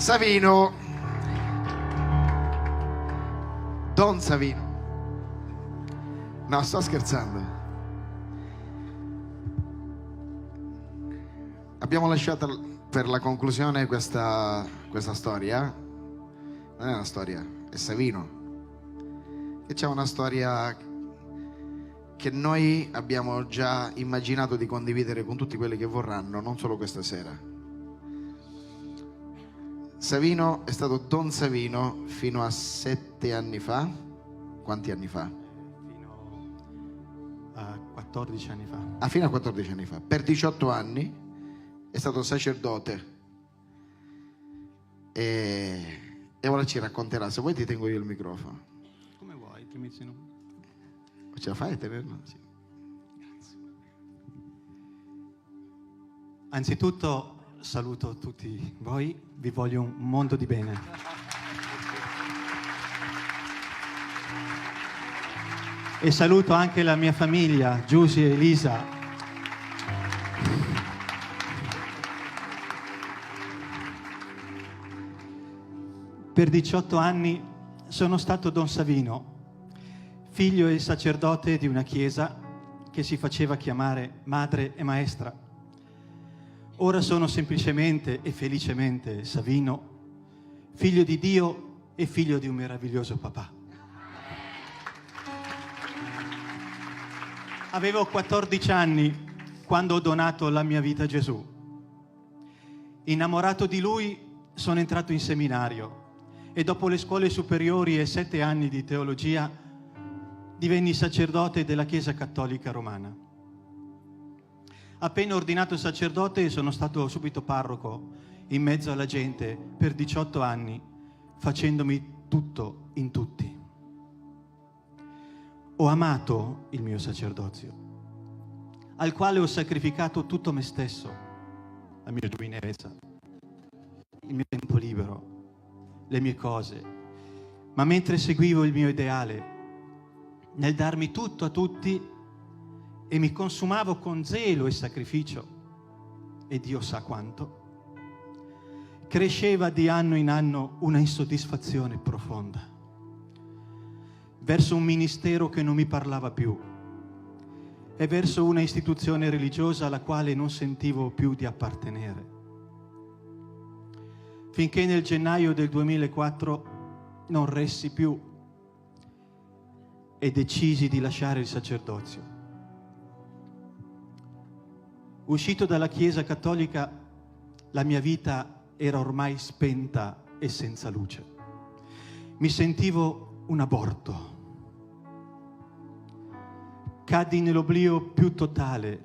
Savino, Don Savino. No, sto scherzando. Abbiamo lasciato per la conclusione questa storia. Non è una storia, è Savino. E c'è una storia che noi abbiamo già immaginato di condividere con tutti quelli che vorranno, non solo questa sera. Savino è stato Don Savino fino a 7 anni fa. Quanti anni fa? Fino a 14 anni fa. Ah, fino a 14 anni fa. Per 18 anni è stato sacerdote. E ora ci racconterà. Se vuoi ti tengo io il microfono. Come vuoi, ti metti in... Ce la fai a tenerlo? Sì. Grazie. Anzitutto saluto tutti voi, vi voglio un mondo di bene. E saluto anche la mia famiglia, Giusy e Elisa. Per 18 anni sono stato Don Savino, figlio e sacerdote di una chiesa che si faceva chiamare madre e maestra. Ora sono semplicemente e felicemente Savino, figlio di Dio e figlio di un meraviglioso papà. Avevo 14 anni quando ho donato la mia vita a Gesù. Innamorato di Lui sono entrato in seminario e dopo le scuole superiori e 7 anni di teologia divenni sacerdote della Chiesa Cattolica Romana. Appena ordinato sacerdote sono stato subito parroco in mezzo alla gente per 18 anni, facendomi tutto in tutti. Ho amato il mio sacerdozio, al quale ho sacrificato tutto me stesso, la mia giovinezza, il mio tempo libero, le mie cose, ma mentre seguivo il mio ideale, nel darmi tutto a tutti e mi consumavo con zelo e sacrificio, e Dio sa quanto, cresceva di anno in anno una insoddisfazione profonda verso un ministero che non mi parlava più e verso una istituzione religiosa alla quale non sentivo più di appartenere. Finché nel gennaio del 2004 non ressi più e decisi di lasciare il sacerdozio. Uscito dalla Chiesa Cattolica, la mia vita era ormai spenta e senza luce. Mi sentivo un aborto. Caddi nell'oblio più totale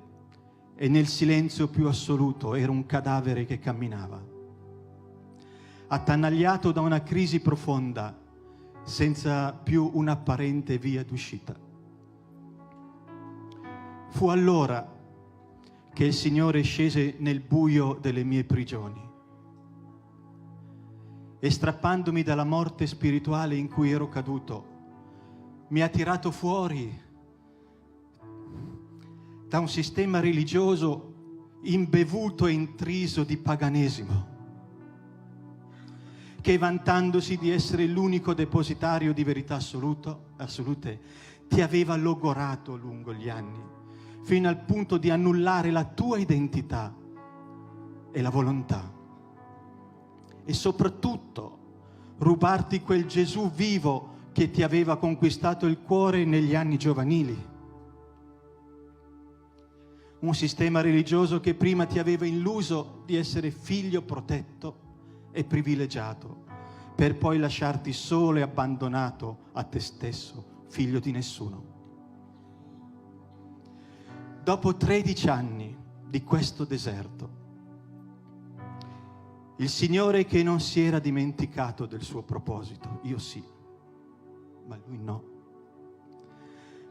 e nel silenzio più assoluto. Ero un cadavere che camminava, attanagliato da una crisi profonda, senza più un'apparente via d'uscita. Fu allora che il Signore scese nel buio delle mie prigioni e, strappandomi dalla morte spirituale in cui ero caduto, mi ha tirato fuori da un sistema religioso imbevuto e intriso di paganesimo, che vantandosi di essere l'unico depositario di verità assolute, ti aveva logorato lungo gli anni, fino al punto di annullare la tua identità e la volontà, e soprattutto rubarti quel Gesù vivo che ti aveva conquistato il cuore negli anni giovanili. Un sistema religioso che prima ti aveva illuso di essere figlio protetto e privilegiato, per poi lasciarti solo e abbandonato a te stesso, figlio di nessuno. Dopo 13 anni di questo deserto, il Signore, che non si era dimenticato del suo proposito, io sì, ma Lui no,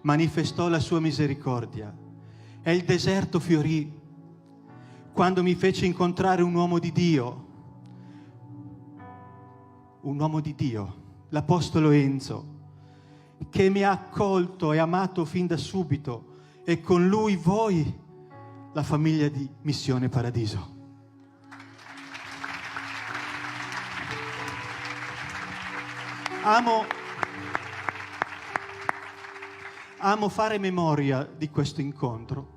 manifestò la sua misericordia e il deserto fiorì quando mi fece incontrare un uomo di Dio, l'Apostolo Enzo, che mi ha accolto e amato fin da subito, e con lui voi, la famiglia di Missione Paradiso. Amo fare memoria di questo incontro,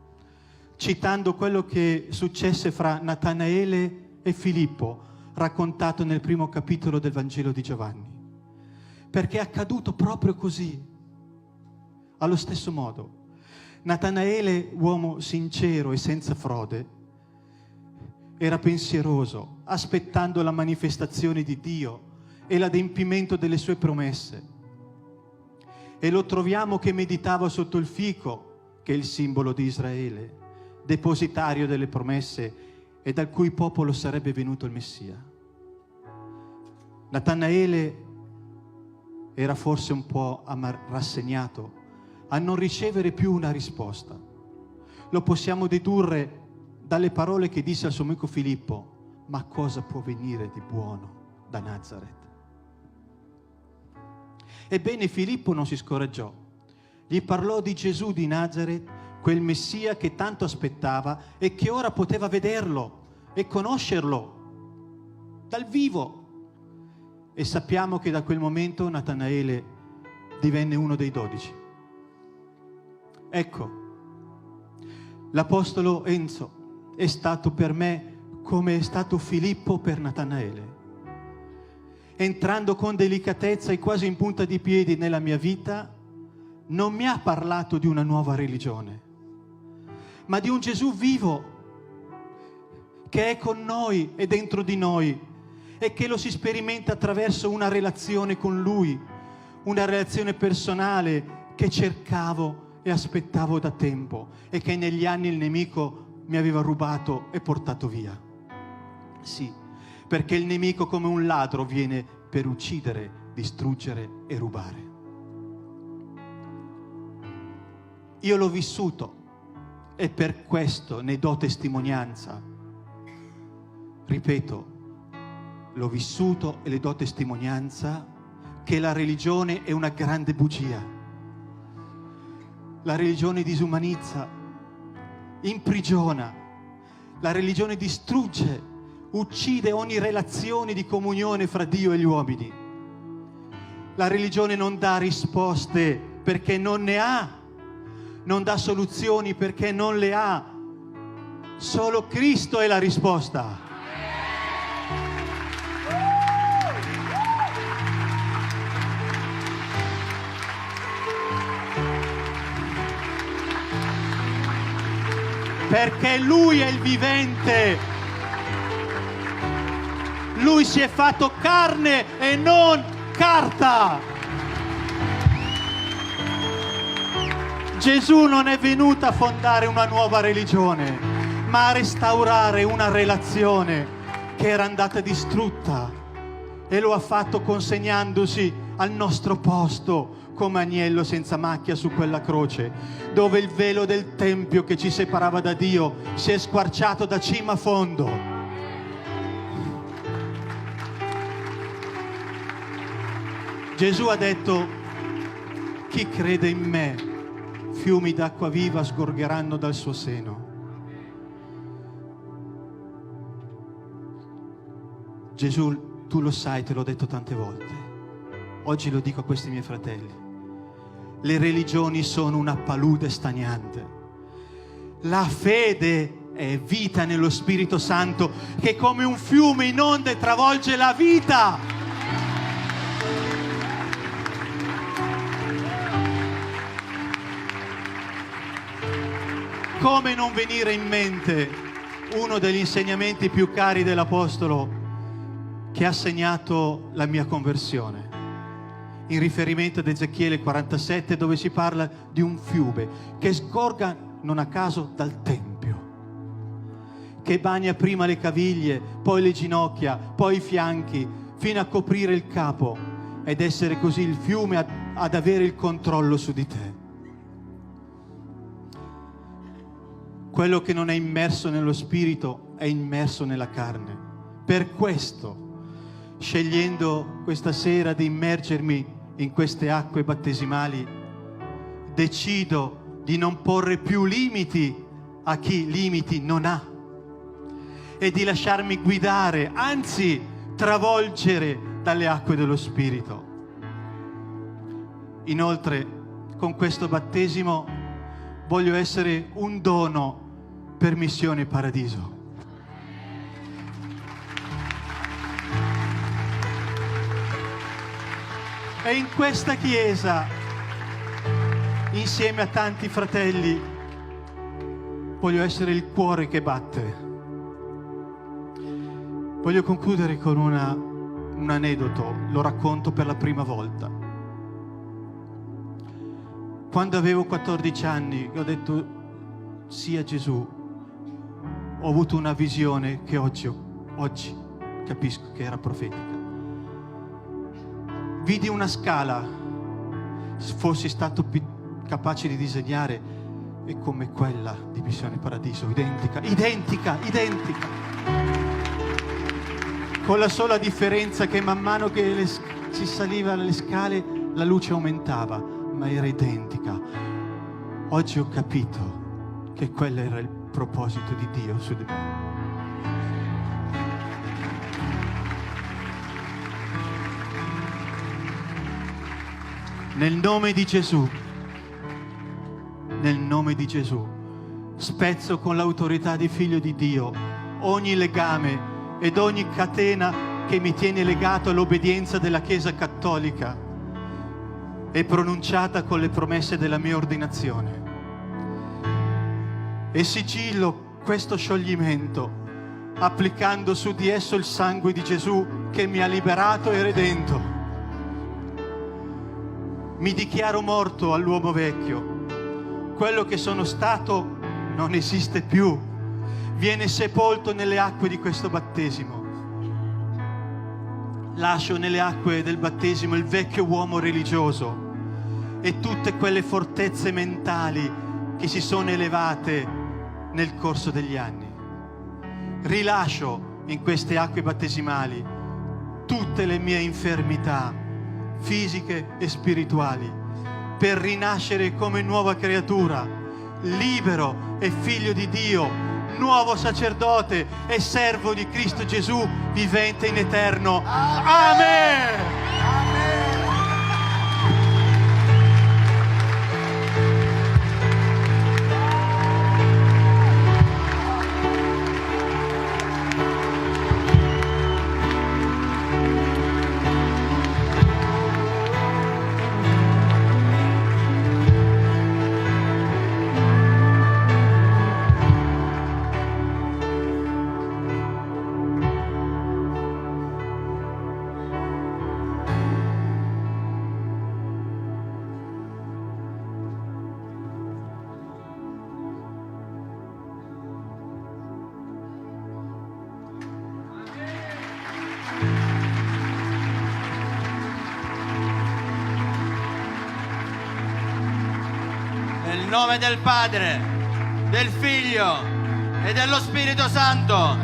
citando quello che successe fra Natanaele e Filippo, raccontato nel primo capitolo del Vangelo di Giovanni, perché è accaduto proprio così. Allo stesso modo, Natanaele, uomo sincero e senza frode, era pensieroso, aspettando la manifestazione di Dio e l'adempimento delle sue promesse. E lo troviamo che meditava sotto il fico, che è il simbolo di Israele, depositario delle promesse e dal cui popolo sarebbe venuto il Messia. Natanaele era forse un po' rassegnato a non ricevere più una risposta. Lo possiamo dedurre dalle parole che disse al suo amico Filippo: ma cosa può venire di buono da Nazaret? Ebbene, Filippo non si scoraggiò. Gli parlò di Gesù di Nazaret, quel Messia che tanto aspettava e che ora poteva vederlo e conoscerlo dal vivo. E sappiamo che da quel momento Natanaele divenne uno dei 12. Ecco, l'apostolo Enzo è stato per me come è stato Filippo per Natanaele. Entrando con delicatezza e quasi in punta di piedi nella mia vita, non mi ha parlato di una nuova religione, ma di un Gesù vivo che è con noi e dentro di noi e che lo si sperimenta attraverso una relazione con Lui, una relazione personale che cercavo e aspettavo da tempo e che negli anni il nemico mi aveva rubato e portato via. Sì, perché il nemico come un ladro viene per uccidere, distruggere e rubare. Io l'ho vissuto e per questo ne do testimonianza. Ripeto, l'ho vissuto e le do testimonianza che la religione è una grande bugia. La religione disumanizza, imprigiona, la religione distrugge, uccide ogni relazione di comunione fra Dio e gli uomini. La religione non dà risposte perché non ne ha, non dà soluzioni perché non le ha. Solo Cristo è la risposta. Perché Lui è il vivente. Lui si è fatto carne e non carta. Gesù non è venuto a fondare una nuova religione, ma a restaurare una relazione che era andata distrutta, e lo ha fatto consegnandosi al nostro posto come agnello senza macchia su quella croce, dove il velo del tempio che ci separava da Dio si è squarciato da cima a fondo. Gesù ha detto: chi crede in me, fiumi d'acqua viva sgorgeranno dal suo seno. Gesù, tu lo sai, te l'ho detto tante volte. Oggi lo dico a questi miei fratelli. Le religioni sono una palude stagnante. La fede è vita nello Spirito Santo che come un fiume in onde travolge la vita. Come non venire in mente uno degli insegnamenti più cari dell'Apostolo che ha segnato la mia conversione, in riferimento ad Ezechiele 47, dove si parla di un fiume che sgorga non a caso dal Tempio, che bagna prima le caviglie, poi le ginocchia, poi i fianchi, fino a coprire il capo, ed essere così il fiume ad avere il controllo su di te. Quello che non è immerso nello Spirito è immerso nella carne. Per questo, scegliendo questa sera di immergermi in queste acque battesimali, decido di non porre più limiti a chi limiti non ha e di lasciarmi guidare, anzi travolgere dalle acque dello Spirito. Inoltre, con questo battesimo voglio essere un dono per Missione Paradiso. E in questa chiesa, insieme a tanti fratelli, voglio essere il cuore che batte. Voglio concludere con un aneddoto, lo racconto per la prima volta. Quando avevo 14 anni, ho detto sì a Gesù, ho avuto una visione che oggi capisco che era profetica. Vidi una scala, se fossi stato capace di disegnare, è come quella di Missione Paradiso, identica. Con la sola differenza che man mano che si saliva le scale, la luce aumentava, ma era identica. Oggi ho capito che quello era il proposito di Dio su di me. Nel nome di Gesù, spezzo con l'autorità di Figlio di Dio ogni legame ed ogni catena che mi tiene legato all'obbedienza della Chiesa Cattolica e pronunciata con le promesse della mia ordinazione. E sigillo questo scioglimento applicando su di esso il sangue di Gesù che mi ha liberato e redento. Mi dichiaro morto all'uomo vecchio. Quello che sono stato non esiste più. Viene sepolto nelle acque di questo battesimo. Lascio nelle acque del battesimo il vecchio uomo religioso e tutte quelle fortezze mentali che si sono elevate nel corso degli anni. Rilascio in queste acque battesimali tutte le mie infermità fisiche e spirituali per rinascere come nuova creatura, libero e figlio di Dio, nuovo sacerdote e servo di Cristo Gesù vivente in eterno. Amen. Nel nome del Padre, del Figlio e dello Spirito Santo,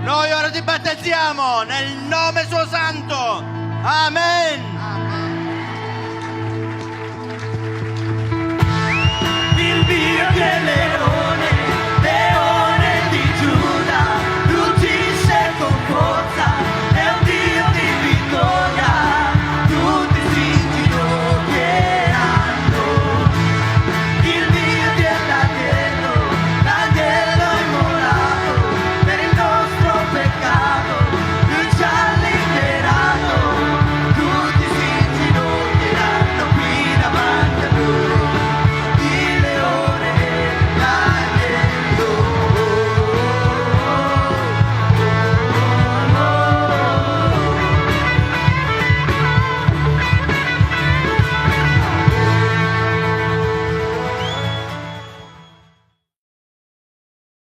noi ora ti battezziamo nel nome suo santo. Amen.